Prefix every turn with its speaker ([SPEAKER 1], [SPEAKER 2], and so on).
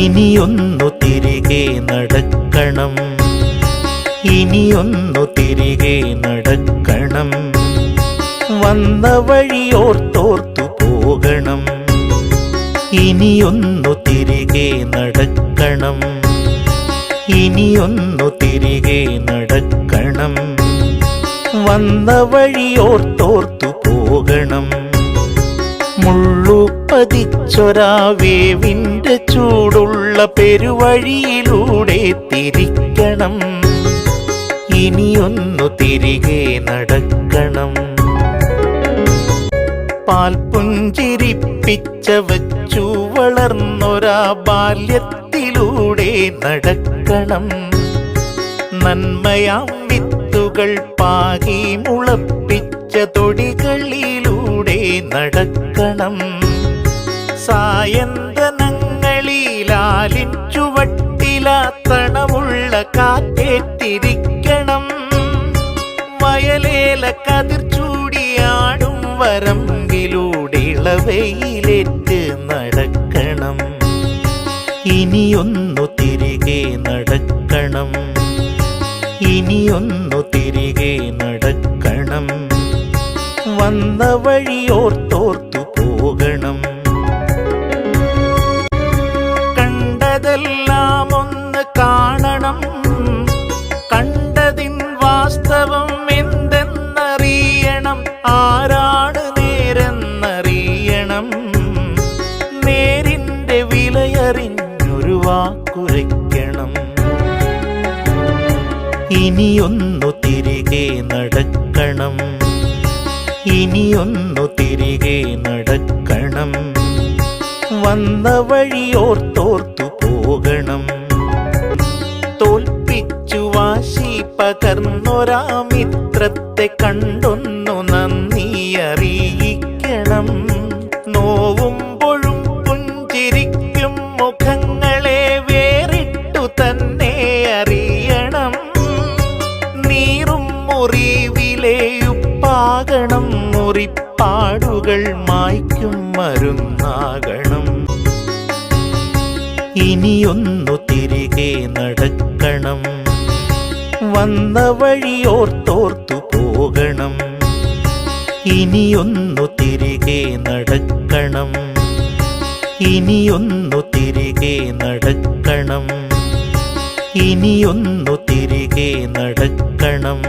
[SPEAKER 1] ഇനിയൊന്നു തിരികെ നടക്കണം, ഇനിയൊന്നു തിരികെ നടക്കണം. വന്ന വഴിയോർത്തോർത്തു പോകണം, ഇനിയൊന്നു തിരികെ നടക്കണം, ഇനിയൊന്നു തിരികെ നടക്കണം. വന്ന വഴിയോർത്തോർത്തു പോകണം. മുള്ളുപതിച്ചൊരാ വേവിൻ്റെ ചൂടുള്ള പെരുവഴിയിലൂടെ തിരിക്കണം, ഇനിയൊന്നു തിരികെ നടക്കണം. പാൽപുഞ്ചിരിപ്പിച്ച വച്ചു വളർന്നൊരാ ബാല്യത്തിലൂടെ നടക്കണം. നന്മയാം വിത്തുകൾ പാകി മുളപ്പിച്ച തൊടികളിലൂടെ നടക്കണം. സായന്തനങ്ങളിലാലിൻ ചുവട്ടിലാത്തണമുള്ള കാറ്റേറ്റിരിക്കണം. വയലേല കതിർ ചൂടിയാടും വരമ്പിലൂടെ ഇളവയിലേറ്റ് നടക്കണം, ഇനിയൊന്നു തിരികെ നടക്കണം, ഇനിയൊന്നു തിരികെ നടക്കണം. വന്ന വഴിയോർത്തോർത്തു പോകണം. കണ്ടതെല്ലാം ഒന്ന് കാണണം, കണ്ടതിൻ വാസ്തവം എന്തെന്നറിയണം. ആരാണ് നേരെന്നറിയണം, നേരിൻ്റെ വിലയറിഞ്ഞൊരു വാക്കുരയ്ക്കണം. ഇനിയൊന്നു തിരികെ നടക്കണം, ഇനിയൊന്നു തിരികെ നടക്കണം. വന്ന വഴിയോർത്തോർത്തു പോകണം. തോൽപ്പിച്ചു വാശി പകർന്നൊരാ മിത്രത്തെ കണ്ടൊന്നു നന്ദി അറിയിക്കണം. നോവുമ്പോഴും പുഞ്ചിരിക്കും മുഖങ്ങളെ വേറിട്ടു തന്നെ അറിയണം. നീറും മുറിവിലെയുപ്പാകണം, മുറിപ്പാടുകൾ മായ്ക്കും മരുന്നാകണം. ഇനിയൊന്നു തിരികെ നടക്കണം, വന്ന വഴിയോർത്തോർത്തു പോകണം. ഇനിയൊന്നു തിരികെ നടക്കണം, ഇനിയൊന്നു തിരികെ നടക്കണം, ഇനിയൊന്നു തിരികെ നടക്കണം.